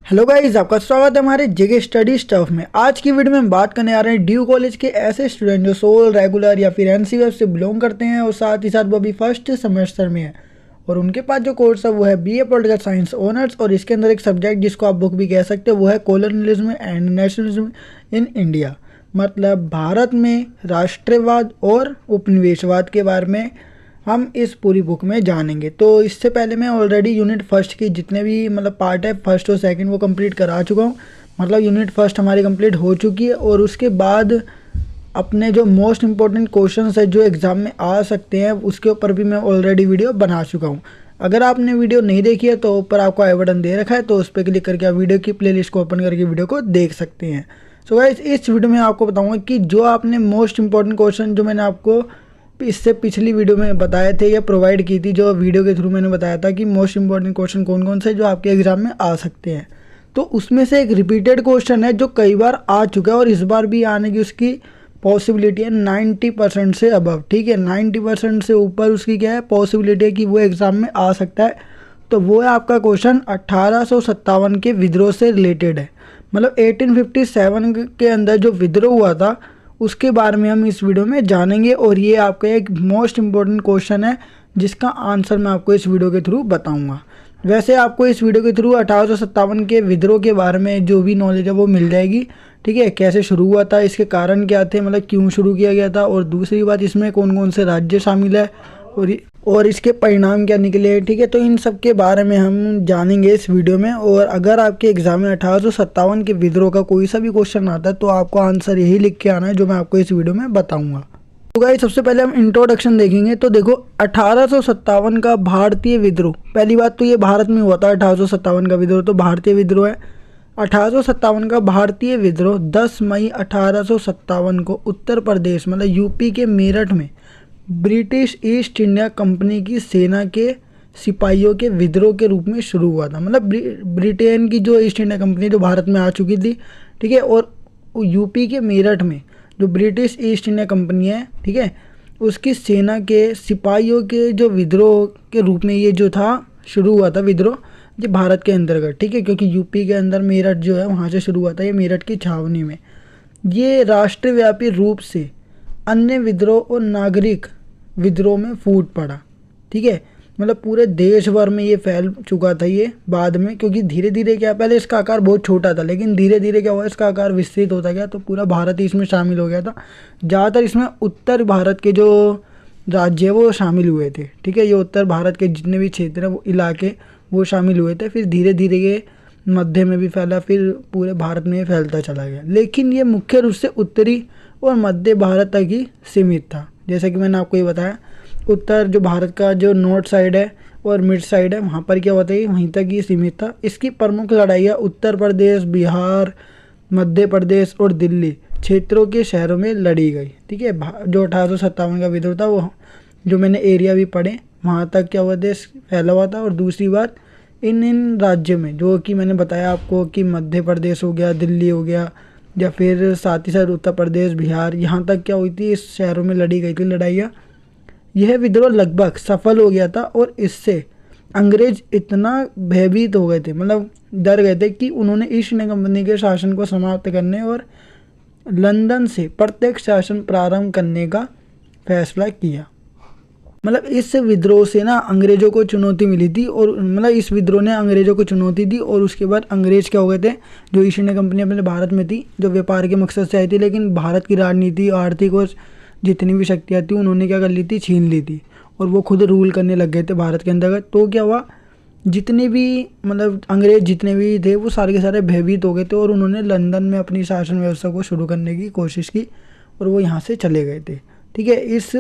Hello guys, आपका स्वागत है हमारे जेके स्टडी स्टफ में। आज की वीडियो में हम बात करने आ रहे हैं ड्यू कॉलेज के ऐसे स्टूडेंट जो सोल, रेगुलर या फिर एनसीवेफ से बिलोंग करते हैं और साथ ही साथ वो अभी फर्स्ट सेमेस्टर में है और उनके पास जो कोर्स है वो है बीए पॉलिटिकल साइंस ऑनर्स और इसके अंदर एक सब्जेक्ट जिसको आप बुक भी कह सकते हो वो है colonialism and nationalism in India. मतलब भारत में राष्ट्रवाद और उपनिवेशवाद के बारे में हम इस पूरी बुक में जानेंगे। तो इससे पहले मैं ऑलरेडी यूनिट फर्स्ट की जितने भी पार्ट है फर्स्ट और सेकंड वो कंप्लीट करा चुका हूँ। मतलब यूनिट फर्स्ट हमारी कंप्लीट हो चुकी है और उसके बाद अपने जो मोस्ट इम्पोर्टेंट क्वेश्चंस है जो एग्ज़ाम में आ सकते हैं उसके ऊपर भी मैं ऑलरेडी वीडियो बना चुका हूँ। अगर आपने वीडियो नहीं देखी है तो ऊपर आपको आई बटन दे रखा है, तो उस पर क्लिक करके आप वीडियो की प्लेलिस्ट को ओपन करके वीडियो को देख सकते हैं। सो गाइस, इस वीडियो में आपको बताऊँगा कि जो आपने मोस्ट इम्पोर्टेंट क्वेश्चन जो मैंने आपको इससे पिछली वीडियो में बताए थे या प्रोवाइड की थी, जो वीडियो के थ्रू मैंने बताया था कि मोस्ट इंपॉर्टेंट क्वेश्चन कौन कौन से जो आपके एग्जाम में आ सकते हैं, तो उसमें से एक रिपीटेड क्वेश्चन है जो कई बार आ चुका है और इस बार भी आने की उसकी पॉसिबिलिटी है 90% से अबव। ठीक है, 90% से ऊपर उसकी क्या है पॉसिबिलिटी है कि वो एग्ज़ाम में आ सकता है। तो वो है आपका क्वेश्चन 1857 के विद्रोह से रिलेटेड है। मतलब 1857 के अंदर जो विद्रोह हुआ था उसके बारे में हम इस वीडियो में जानेंगे और ये आपका एक मोस्ट इम्पॉर्टेंट क्वेश्चन है जिसका आंसर मैं आपको इस वीडियो के थ्रू बताऊंगा। वैसे आपको इस वीडियो के थ्रू 1857 के विद्रोह के बारे में जो भी नॉलेज है वो मिल जाएगी। ठीक है, कैसे शुरू हुआ था, इसके कारण क्या थे, मतलब क्यों शुरू किया गया था, और दूसरी बात इसमें कौन कौन से राज्य शामिल है और इसके परिणाम क्या निकले। ठीक है, तो इन सब के बारे में हम जानेंगे इस वीडियो में। और अगर आपके एग्जाम में 1857 के विद्रोह का कोई सा भी क्वेश्चन आता है तो आपको आंसर यही लिख के आना है जो मैं आपको इस वीडियो में बताऊंगा। तो गाइस, सबसे पहले हम इंट्रोडक्शन देखेंगे। तो देखो, 1857 का भारतीय विद्रोह, पहली बात तो ये भारत में हुआ था। 1857 का विद्रोह तो भारतीय विद्रोह है। 1857 का भारतीय विद्रोह 10 मई 1857 को उत्तर प्रदेश मतलब यूपी के मेरठ में ब्रिटिश ईस्ट इंडिया कंपनी की सेना के सिपाहियों के विद्रोह के रूप में शुरू हुआ था। मतलब ब्रिटेन की जो ईस्ट इंडिया कंपनी जो भारत में आ चुकी थी, ठीक है, और यूपी के मेरठ में जो ब्रिटिश ईस्ट इंडिया कंपनी है, ठीक है, उसकी सेना के सिपाहियों के जो विद्रोह के रूप में ये जो था शुरू हुआ था विद्रोह, ये भारत के अंतर्गत। ठीक है, क्योंकि यूपी के अंदर मेरठ जो है वहाँ से शुरू हुआ था, ये मेरठ की छावनी में। ये राष्ट्रव्यापी रूप से अन्य विद्रोह और नागरिक विद्रोह में फूट पड़ा। ठीक है, मतलब पूरे देश भर में ये फैल चुका था ये बाद में, क्योंकि धीरे धीरे क्या, पहले इसका आकार बहुत छोटा था लेकिन धीरे धीरे क्या हुआ, इसका आकार विस्तृत होता गया तो पूरा भारत ही इसमें शामिल हो गया था। ज़्यादातर इसमें उत्तर भारत के जो राज्य है वो शामिल हुए थे। ठीक है, ये उत्तर भारत के जितने भी क्षेत्र हैं वो इलाके वो शामिल हुए थे। फिर धीरे धीरे ये मध्य में भी फैला, फिर पूरे भारत में फैलता चला गया, लेकिन ये मुख्य रूप से उत्तरी और मध्य भारत तक ही सीमित था। जैसा कि मैंने आपको ये बताया, उत्तर जो भारत का जो नॉर्थ साइड है और मिड साइड है वहाँ पर क्या होता है वहीं तक ही सीमित था। इसकी प्रमुख लड़ाइयाँ उत्तर प्रदेश, बिहार, मध्य प्रदेश और दिल्ली क्षेत्रों के शहरों में लड़ी गई। ठीक है, जो 1857 का विद्रोह था वो जो मैंने एरिया भी पढ़े वहाँ तक क्या हुआ देश फैला हुआ था। और दूसरी बात, इन राज्यों में जो कि मैंने बताया आपको कि मध्य प्रदेश हो गया, दिल्ली हो गया, या फिर साथ ही साथ उत्तर प्रदेश, बिहार, यहाँ तक क्या हुई थी, इस शहरों में लड़ी गई थी लड़ाइयाँ। यह विद्रोह लगभग सफल हो गया था और इससे अंग्रेज इतना भयभीत हो गए थे, मतलब डर गए थे कि उन्होंने ईस्ट इंडिया कंपनी के शासन को समाप्त करने और लंदन से प्रत्यक्ष शासन प्रारंभ करने का फैसला किया। मतलब इस विद्रोह से ना अंग्रेज़ों को चुनौती मिली थी और मतलब इस विद्रोह ने अंग्रेज़ों को चुनौती दी और उसके बाद अंग्रेज़ क्या हो गए थे, जो ईस्ट इंडिया कंपनी अपने भारत में थी, जो व्यापार के मकसद से आई थी, लेकिन भारत की राजनीति, आर्थिक और जितनी भी शक्तियाँ थी उन्होंने क्या कर ली थी, छीन ली थी और वो खुद रूल करने लग गए थे भारत के अंतर्गत। तो क्या हुआ, जितने भी मतलब अंग्रेज़ जितने भी थे वो सारे के सारे भयभीत हो गए थे और उन्होंने लंदन में अपनी शासन व्यवस्था को शुरू करने की कोशिश की और वो यहाँ से चले गए थे। ठीक है, इस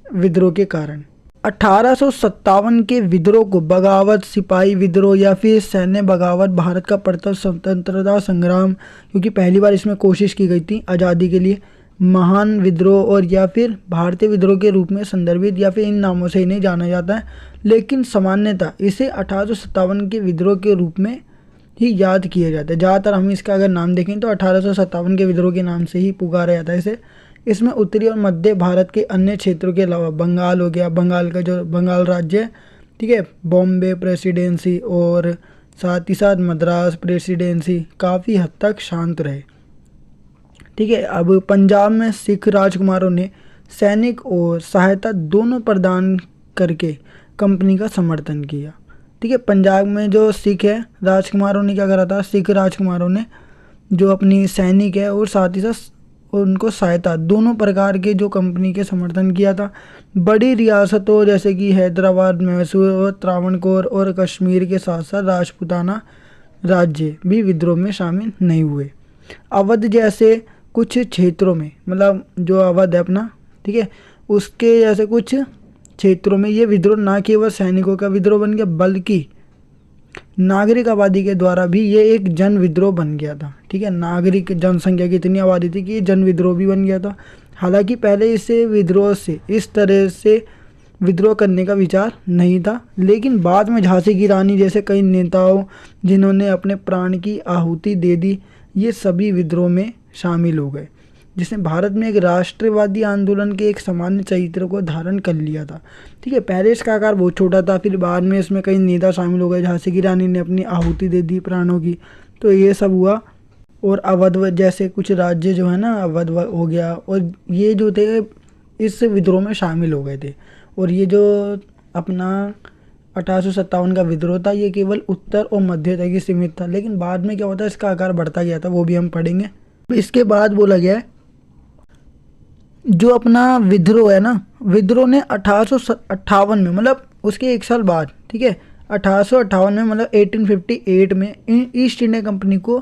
विद्रोह के कारण 1857 के विद्रोह को बगावत, सिपाही विद्रोह या फिर सैन्य बगावत, भारत का प्रथम स्वतंत्रता संग्राम, क्योंकि पहली बार इसमें कोशिश की गई थी आज़ादी के लिए, महान विद्रोह और या फिर भारतीय विद्रोह के रूप में संदर्भित या फिर इन नामों से इन्हें जाना जाता है, लेकिन सामान्यतः इसे 1857 के विद्रोह के रूप में ही याद किया जाता है। ज़्यादातर हम इसका अगर नाम देखें तो 1857 के विद्रोह के नाम से ही पुकारा जाता है इसे। इसमें उत्तरी और मध्य भारत के अन्य क्षेत्रों के अलावा बंगाल हो गया, बंगाल का जो बंगाल राज्य है, ठीक है, बॉम्बे प्रेसिडेंसी और साथ ही साथ मद्रास प्रेसिडेंसी काफ़ी हद तक शांत रहे। ठीक है, अब पंजाब में सिख राजकुमारों ने सैनिक और सहायता दोनों प्रदान करके कंपनी का समर्थन किया। ठीक है, पंजाब में जो सिख है राजकुमारों ने क्या करा था, सिख राजकुमारों ने जो अपनी सैनिक है और साथ ही साथ उनको सहायता दोनों प्रकार के जो कंपनी के समर्थन किया था। बड़ी रियासतों जैसे कि हैदराबाद, मैसूर और त्रावणकोर और कश्मीर के साथ साथ राजपूताना राज्य भी विद्रोह में शामिल नहीं हुए। अवध जैसे कुछ क्षेत्रों में, मतलब जो अवध है अपना, ठीक है, उसके जैसे कुछ क्षेत्रों में ये विद्रोह ना केवल सैनिकों का विद्रोह बन गया बल्कि नागरिक आबादी के द्वारा भी ये एक जन विद्रोह बन गया था। ठीक है, नागरिक जनसंख्या की इतनी आबादी थी कि ये जन विद्रोह भी बन गया था। हालांकि पहले इसे विद्रोह से इस तरह से विद्रोह करने का विचार नहीं था, लेकिन बाद में झांसी की रानी जैसे कई नेताओं जिन्होंने अपने प्राण की आहुति दे दी, ये सभी विद्रोह में शामिल हो गए, जिसने भारत में एक राष्ट्रवादी आंदोलन के एक सामान्य चरित्र को धारण कर लिया था। ठीक है, पहले इसका आकार बहुत छोटा था, फिर बाद में इसमें कई नेता शामिल हो गए, झांसी की रानी ने अपनी आहुति दे दी प्राणों की, तो ये सब हुआ। और अवध जैसे कुछ राज्य जो है ना, अवध हो गया, और ये जो थे इस विद्रोह में शामिल हो गए थे। और ये जो अपना 1857 का विद्रोह था ये केवल उत्तर और मध्य तक ही सीमित था, लेकिन बाद में क्या होता है इसका आकार बढ़ता गया था, वो भी हम पढ़ेंगे। इसके बाद बोला गया है जो अपना विद्रोह है ना, विद्रोह ने 1858 में, मतलब उसके एक साल बाद, ठीक है, 1858 में, मतलब 1858 में ईस्ट इंडिया कंपनी को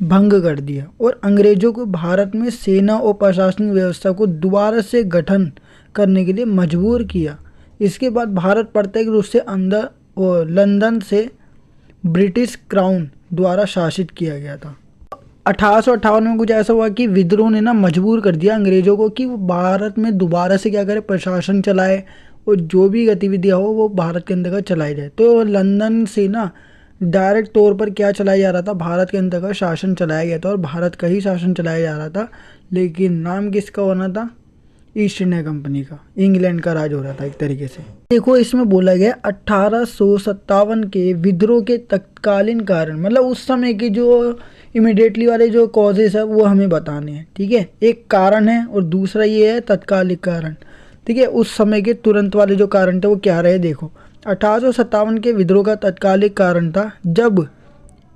भंग कर दिया और अंग्रेजों को भारत में सेना और प्रशासनिक व्यवस्था को दोबारा से गठन करने के लिए मजबूर किया। इसके बाद भारत प्रत्येक रूप से अंदर और लंदन से ब्रिटिश क्राउन द्वारा शासित किया गया था। 1858 में कुछ ऐसा हुआ कि विद्रोह ने ना मजबूर कर दिया अंग्रेजों को कि वो भारत में दोबारा से क्या करे, प्रशासन चलाए और जो भी गतिविधियाँ हो वो भारत के अंतर्गत चलाई जाए। तो लंदन से ना डायरेक्ट तौर पर क्या चलाया जा रहा था, भारत के अंतर्गत शासन चलाया गया था और भारत का ही शासन चलाया जा रहा था, लेकिन नाम किसका होना था, ईस्ट इंडिया कंपनी का, इंग्लैंड का राज हो रहा था एक तरीके से। देखो इसमें बोला गया 1857 के विद्रोह के तत्कालीन कारण, मतलब उस समय के जो इमिडिएटली वाले जो कॉजेस है वो हमें बताने हैं। ठीक है, एक कारण है और दूसरा ये है तत्कालिक कारण। ठीक है, उस समय के तुरंत वाले जो कारण थे वो क्या रहे, देखो 1857 के विद्रोह का तत्कालिक कारण था जब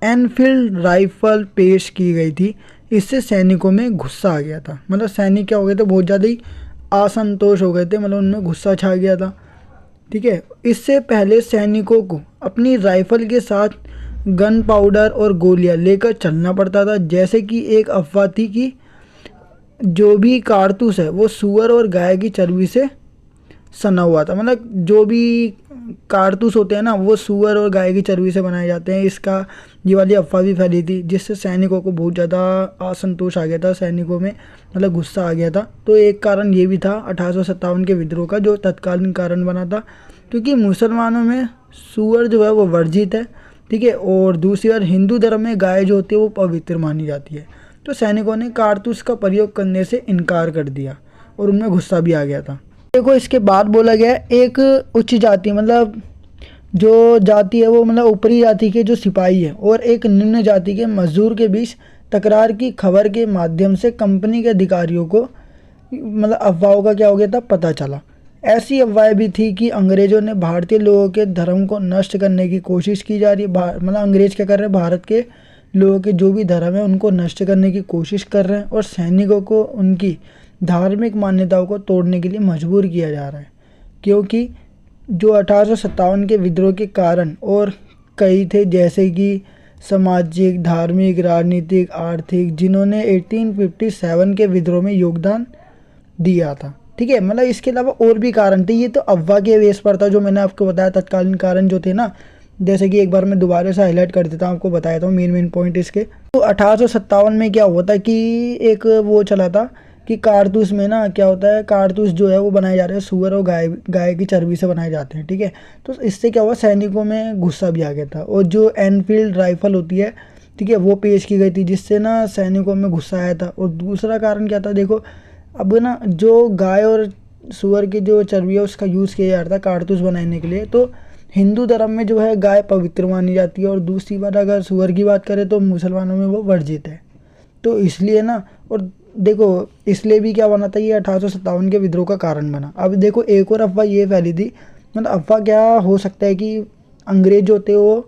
एनफील्ड राइफल पेश की गई थी, इससे सैनिकों में गुस्सा आ गया था। मतलब सैनिक क्या हो गए थे, बहुत ज़्यादा ही असंतोष हो गए थे, मतलब उनमें गुस्सा छा गया था। ठीक है, इससे पहले सैनिकों को अपनी राइफल के साथ गन पाउडर और गोलियां लेकर चलना पड़ता था, जैसे कि एक अफवाह थी कि जो भी कारतूस है वो सूअर और गाय की चर्बी से सना हुआ था। मतलब जो भी कारतूस होते हैं ना वो सूअर और गाय की चर्बी से बनाए जाते हैं, इसका ये वाली अफवाह भी फैली थी, जिससे सैनिकों को बहुत ज़्यादा असंतोष आ गया था, सैनिकों में मतलब गुस्सा आ गया था। तो एक कारण ये भी था 1857 के विद्रोह का जो तत्कालीन कारण बना था, क्योंकि मुसलमानों में सूअर जो है वो वर्जित है। ठीक है, और दूसरी बार हिंदू धर्म में गाय जो होती है वो पवित्र मानी जाती है। तो सैनिकों ने कारतूस का प्रयोग करने से इनकार कर दिया और उनमें गुस्सा भी आ गया था। देखो इसके बाद बोला गया एक उच्च जाति, मतलब जो जाति है वो मतलब ऊपरी जाति के जो सिपाही है और एक निम्न जाति के मजदूर के बीच तकरार की खबर के माध्यम से कंपनी के अधिकारियों को मतलब अफवाहों का क्या हो गया था, पता चला। ऐसी अफवाहें भी थी कि अंग्रेज़ों ने भारतीय लोगों के धर्म को नष्ट करने की कोशिश की जा रही है। मतलब अंग्रेज़ क्या कर रहे हैं, भारत के लोगों के जो भी धर्म है उनको नष्ट करने की कोशिश कर रहे हैं और सैनिकों को उनकी धार्मिक मान्यताओं को तोड़ने के लिए मजबूर किया जा रहा है, क्योंकि जो 1857 के विद्रोह के कारण और कई थे, जैसे कि सामाजिक, धार्मिक, राजनीतिक, आर्थिक, जिन्होंने 1857 के विद्रोह में योगदान दिया था। ठीक है, मतलब इसके अलावा और भी कारण थे, ये तो अफवाह के बेस पर था जो मैंने आपको बताया। तत्कालीन कारण जो थे ना, जैसे कि एक बार मैं दोबारा से हाईलाइट कर देता हूँ, आपको बताया था मेन पॉइंट इसके। तो 1857 में क्या हुआ था कि एक वो चला था कि कारतूस में ना क्या होता है, कारतूस जो है वो बनाए जा रहे हैं सूअर और गाय की चर्बी से बनाए जाते हैं। ठीक है, तो इससे क्या हुआ, सैनिकों में गुस्सा भी आ गया था और जो एनफील्ड राइफल होती है, ठीक है, वो पेश की गई थी, जिससे ना सैनिकों में गुस्सा आया था। और दूसरा कारण क्या था, देखो अब ना जो गाय और सूअर की जो चर्बी है उसका यूज़ किया जा रहा था कारतूस बनाने के लिए, तो हिंदू धर्म में जो है गाय पवित्र मानी जाती है, और दूसरी बात अगर सूअर की बात करें तो मुसलमानों में वो वर्जित है। तो इसलिए ना, और देखो इसलिए भी क्या बना था, ये 1857 के विद्रोह का कारण बना। अब देखो एक और अफवाह ये फैली थी, मतलब अफवाह क्या हो सकता है कि अंग्रेज होते हो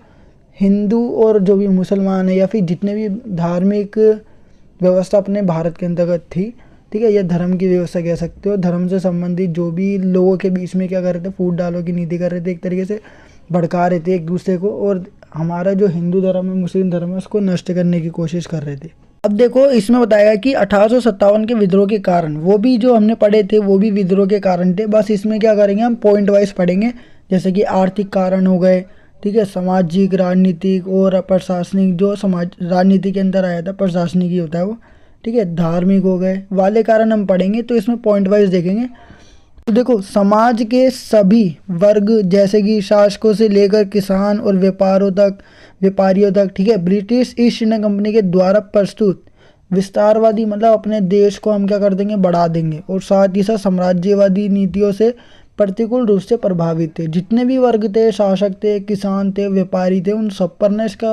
हिंदू और जो भी मुसलमान है या फिर जितने भी धार्मिक व्यवस्था अपने भारत के अंतर्गत थी, ठीक है, यह धर्म की व्यवस्था कह सकते हो, धर्म से संबंधित जो भी लोगों के बीच में क्या कर रहे थे, फूट डालो की नीति कर रहे थे, एक तरीके से भड़का रहे थे एक दूसरे को, और हमारा जो हिंदू धर्म है मुस्लिम धर्म है उसको नष्ट करने की कोशिश कर रहे थे। अब देखो इसमें बताया कि 1857 के विद्रोह के कारण, वो भी जो हमने पढ़े थे वो भी विद्रोह के कारण थे, बस इसमें क्या करेंगे हम पॉइंट वाइज पढ़ेंगे। जैसे कि आर्थिक कारण हो गए, ठीक है, सामाजिक, राजनीतिक और प्रशासनिक, जो समाज राजनीति के अंदर आया था प्रशासनिक ही होता है वो, ठीक है, धार्मिक हो गए वाले कारण हम पढ़ेंगे, तो इसमें पॉइंट वाइज देखेंगे। तो देखो समाज के सभी वर्ग जैसे कि शासकों से लेकर किसान और व्यापारियों तक, ठीक है, ब्रिटिश ईस्ट इंडिया कंपनी के द्वारा प्रस्तुत विस्तारवादी, मतलब अपने देश को हम क्या कर देंगे, बढ़ा देंगे, और साथ ही साथ साम्राज्यवादी नीतियों से प्रतिकूल रूप से प्रभावित थे। जितने भी वर्ग थे, शासक थे, किसान थे, व्यापारी थे, उन सब पर ना इसका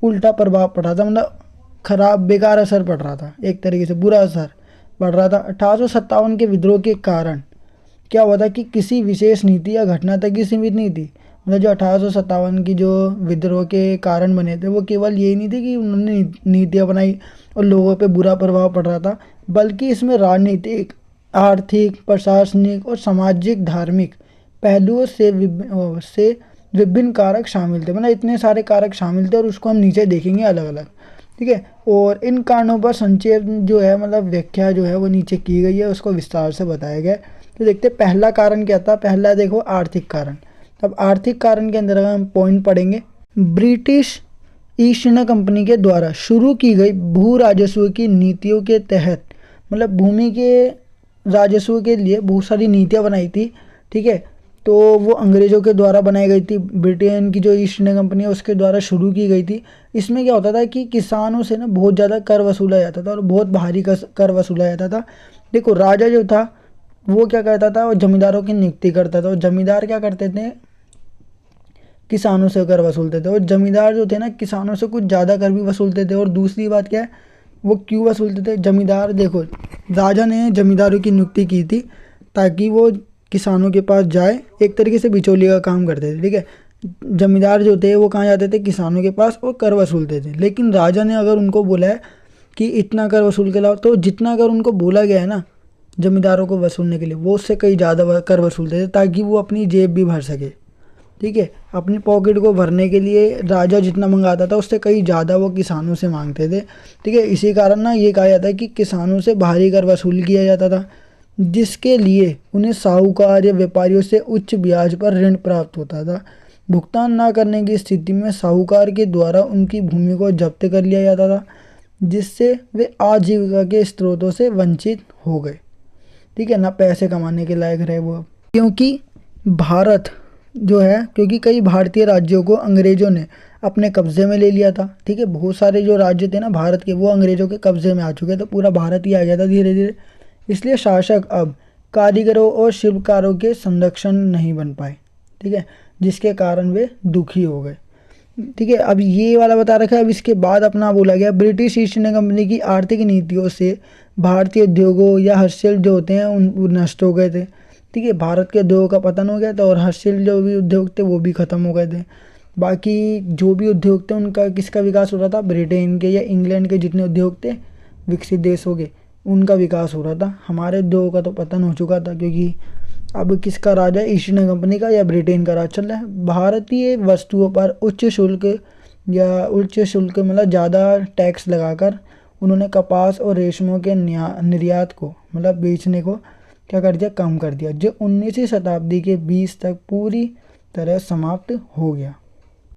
उल्टा प्रभाव पड़ा था, मतलब खराब बेकार असर पड़ रहा था, एक तरीके से बुरा असर पड़ रहा था। 1857 के विद्रोह के कारण क्या हुआ था कि किसी विशेष नीति या घटना तक ही सीमित नहीं थी। मतलब जो 1857 की जो विद्रोह के कारण बने थे वो केवल यही नहीं थे कि उन्होंने नीतियाँ बनाई और लोगों पे बुरा प्रभाव पड़ रहा था, बल्कि इसमें राजनीतिक, आर्थिक, प्रशासनिक और सामाजिक धार्मिक पहलुओं से विभिन्न कारक शामिल थे। मतलब इतने सारे कारक शामिल थे और उसको हम नीचे देखेंगे अलग अलग, ठीक है। और इन कारणों पर संक्षेप जो है, मतलब व्याख्या जो है वो नीचे की गई है, उसको विस्तार से बताया गया है। तो देखते हैं पहला कारण क्या था। पहला देखो आर्थिक कारण। अब आर्थिक कारण के अंदर हम पॉइंट पढ़ेंगे, ब्रिटिश ईस्ट इंडिया कंपनी के द्वारा शुरू की गई भू राजस्व की नीतियों के तहत, मतलब भूमि के राजस्व के लिए बहुत सारी नीतियाँ बनाई थी, ठीक है। तो वो अंग्रेज़ों के द्वारा बनाई गई थी, ब्रिटेन की जो ईस्ट इंडिया कंपनी है उसके द्वारा शुरू की गई थी। इसमें क्या होता था कि किसानों से ना बहुत ज़्यादा कर वसूला जाता था और बहुत भारी कर वसूला जाता था। देखो राजा जो था वो क्या करता था, वो जमींदारों की नियुक्ति करता था, और जमींदार क्या करते थे, किसानों से कर वसूलते थे, और जमींदार जो थे ना किसानों से कुछ ज़्यादा कर भी वसूलते थे। और दूसरी बात क्या है, वो क्यों वसूलते थे, जमींदार, देखो राजा ने जमींदारों की नियुक्ति की थी ताकि वो किसानों के पास जाए, एक तरीके से बिचौलिए का काम करते थे, ठीक है। जमींदार जो थे वो कहाँ जाते थे, किसानों के पास, और कर वसूलते थे। लेकिन राजा ने अगर उनको बोला है कि इतना कर वसूल के लाओ, तो जितना कर उनको बोला गया है ना जमींदारों को वसूलने के लिए, वो उससे कई ज़्यादा कर वसूलते थे ताकि वो अपनी जेब भी भर सके, ठीक है। अपनी पॉकेट को भरने के लिए राजा जितना मंगाता था उससे कई ज़्यादा वो किसानों से मांगते थे, ठीक है। इसी कारण ना ये कहा जाता है कि किसानों से भारी कर वसूल किया जाता था, जिसके लिए उन्हें साहूकार या व्यापारियों से उच्च ब्याज पर ऋण प्राप्त होता था। भुगतान न करने की स्थिति में साहूकार के द्वारा उनकी भूमि को जब्त कर लिया जाता था, जिससे वे आजीविका के स्रोतों से वंचित हो गए, ठीक है ना, पैसे कमाने के लायक रहे वो। क्योंकि भारत जो है, क्योंकि कई भारतीय राज्यों को अंग्रेज़ों ने अपने कब्ज़े में ले लिया था, ठीक है। बहुत सारे जो राज्य थे ना भारत के वो अंग्रेज़ों के कब्ज़े में आ चुके थे, पूरा भारत ही आ गया था धीरे धीरे। इसलिए शासक अब कारीगरों और शिल्पकारों के संरक्षण नहीं बन पाए, ठीक है, जिसके कारण वे दुखी हो गए, ठीक है। अब ये वाला बता रखा है। अब इसके बाद अपना बोला गया ब्रिटिश ईस्ट इंडिया कंपनी की आर्थिक नीतियों से भारतीय उद्योगों या हस्तशिल्प जो होते हैं उन नष्ट हो गए थे, ठीक है। भारत के उद्योगों का पतन हो गया था और हस्तशिल्प जो भी उद्योग थे वो भी ख़त्म हो गए थे। बाकी जो भी उद्योग थे उनका किसका विकास हो रहा था, ब्रिटेन के या इंग्लैंड के जितने उद्योग थे विकसित देशों के, उनका विकास हो रहा था। हमारे उद्योगों का तो पतन हो चुका था, क्योंकि अब किसका राज है, ईस्ट इंडिया कंपनी का या ब्रिटेन का राज चल रहा है। भारतीय वस्तुओं पर उच्च शुल्क मतलब ज़्यादा टैक्स लगाकर उन्होंने कपास और रेशमों के निर्यात को, मतलब बेचने को क्या कर दिया, कम कर दिया, जो 19वीं शताब्दी के 20 तक पूरी तरह समाप्त हो गया।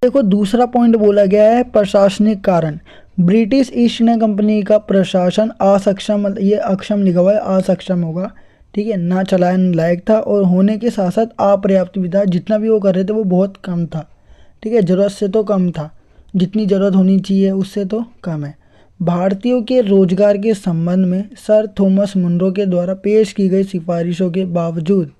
देखो दूसरा पॉइंट बोला गया है प्रशासनिक कारण। ब्रिटिश ईस्ट इंडिया कंपनी का प्रशासन असक्षम, ये अक्षम लिखा हुआ है, असक्षम होगा, ठीक है, ना चलाने लायक था और होने के साथ साथ अपर्याप्त भी था। जितना भी वो कर रहे थे वो बहुत कम था, ठीक है, ज़रूरत से तो कम था, जितनी ज़रूरत होनी चाहिए उससे तो कम है। भारतीयों के रोजगार के संबंध में सर थॉमस मुनरो के द्वारा पेश की गई सिफारिशों के बावजूद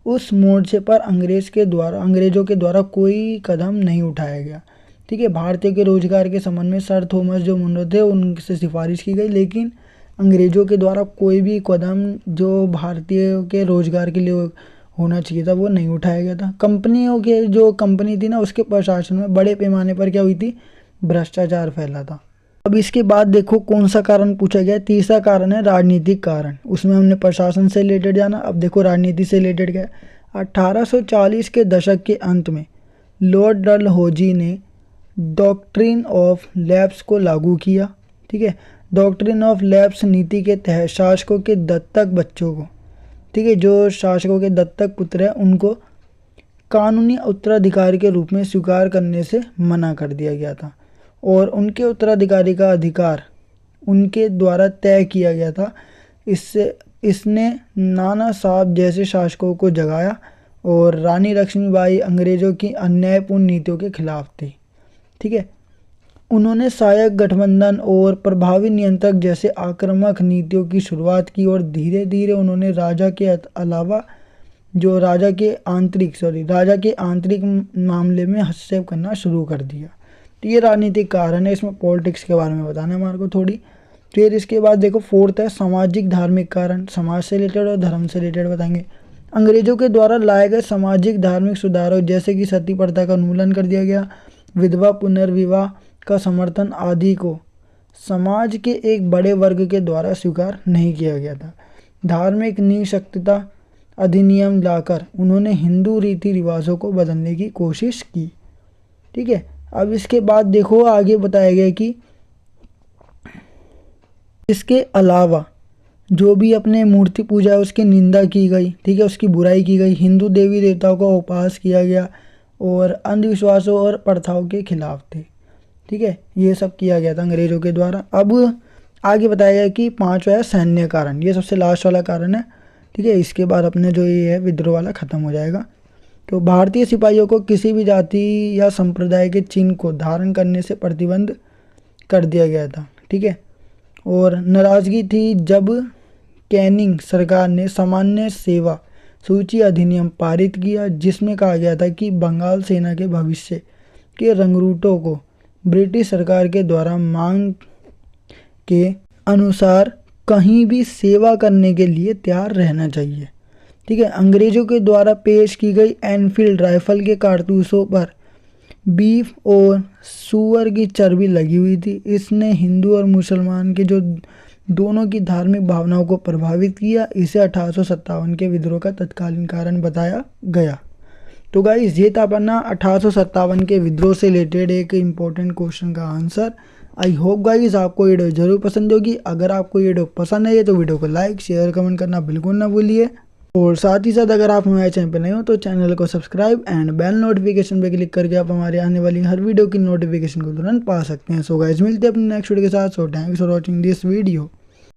उस मोर्चे पर अंग्रेजों के द्वारा कोई कदम नहीं उठाया गया। ठीक है, भारतीयों के रोजगार के संबंध में सर थॉमस जो मुनरो थे उनसे सिफारिश की गई, लेकिन अंग्रेजों के द्वारा कोई भी कदम जो भारतीयों के रोजगार के लिए होना चाहिए था वो नहीं उठाया गया था। कंपनियों के जो कंपनी थी ना उसके प्रशासन में बड़े पैमाने पर क्या हुई थी, भ्रष्टाचार फैला था। अब इसके बाद देखो कौन सा कारण पूछा गया, तीसरा कारण है राजनीतिक कारण। उसमें हमने प्रशासन से रिलेटेड जाना, अब देखो राजनीति से रिलेटेड क्या है। 1840 के दशक के अंत में लॉर्ड डलहौजी ने डॉक्ट्रिन ऑफ लैप्स को लागू किया। ठीक है, डॉक्ट्रिन ऑफ लैप्स नीति के तहत शासकों के दत्तक बच्चों को, ठीक है, जो शासकों के दत्तक पुत्र हैं उनको कानूनी उत्तराधिकारी के रूप में स्वीकार करने से मना कर दिया गया था और उनके उत्तराधिकारी का अधिकार उनके द्वारा तय किया गया था। इसने नाना साहब जैसे शासकों को जगाया और रानी लक्ष्मीबाई अंग्रेज़ों की अन्यायपूर्ण नीतियों के खिलाफ थी। ठीक है, उन्होंने सहायक गठबंधन और प्रभावी नियंत्रक जैसे आक्रामक नीतियों की शुरुआत की और धीरे धीरे उन्होंने राजा के अलावा जो राजा के आंतरिक मामले में हस्तक्षेप करना शुरू कर दिया। तो ये राजनीतिक कारण है, इसमें पॉलिटिक्स के बारे में बताना है हमारे को थोड़ी। फिर इसके बाद देखो फोर्थ है सामाजिक धार्मिक कारण, समाज से रिलेटेड और धर्म से रिलेटेड बताएंगे। अंग्रेजों के द्वारा लाए गए सामाजिक धार्मिक सुधारों जैसे कि सती प्रथा का उन्मूलन कर दिया गया, विधवा पुनर्विवाह का समर्थन आदि को समाज के एक बड़े वर्ग के द्वारा स्वीकार नहीं किया गया था। धार्मिक निःशक्तता अधिनियम लाकर उन्होंने हिंदू रीति रिवाजों को बदलने की कोशिश की। ठीक है, अब इसके बाद देखो आगे बताया गया कि इसके अलावा जो भी अपने मूर्ति पूजा है उसकी निंदा की गई। ठीक है, उसकी बुराई की गई, हिंदू देवी देवताओं का उपास किया गया और अंधविश्वासों और प्रथाओं के खिलाफ थे। ठीक है, ये सब किया गया था अंग्रेजों के द्वारा। अब आगे बताया गया कि पांचवा है सैन्य कारण, ये सबसे लास्ट वाला कारण है। ठीक है, इसके बाद अपने जो ये है विद्रोह वाला ख़त्म हो जाएगा। तो भारतीय सिपाहियों को किसी भी जाति या संप्रदाय के चिन्ह को धारण करने से प्रतिबंध कर दिया गया था। ठीक है, और नाराज़गी थी जब कैनिंग सरकार ने सामान्य सेवा सूची अधिनियम पारित किया, जिसमें कहा गया था कि बंगाल सेना के भविष्य के रंगरूटों को ब्रिटिश सरकार के द्वारा मांग के अनुसार कहीं भी सेवा करने के लिए तैयार रहना चाहिए। ठीक है, अंग्रेजों के द्वारा पेश की गई एनफील्ड राइफल के कारतूसों पर बीफ और सूअर की चर्बी लगी हुई थी। इसने हिंदू और मुसलमान के जो दोनों की धार्मिक भावनाओं को प्रभावित किया। इसे 1857 के विद्रोह का तत्कालीन कारण बताया गया। तो गाइस ये था अपना 1857 के विद्रोह से रिलेटेड एक इम्पोर्टेंट क्वेश्चन का आंसर। आई होप गाइस आपको ये वीडियो जरूर पसंद होगी। अगर आपको ये वीडियो पसंद है तो वीडियो को लाइक शेयर कमेंट करना बिल्कुल ना भूलिए और साथ ही साथ अगर आप हमारे चैनल पर नए हो तो चैनल को सब्सक्राइब एंड बेल नोटिफिकेशन पे क्लिक करके आप हमारे आने वाली हर वीडियो की नोटिफिकेशन को तुरंत पा सकते हैं। सो गाइस मिलते हैं अपने नेक्स्ट वीडियो के साथ। So thanks for watching this video.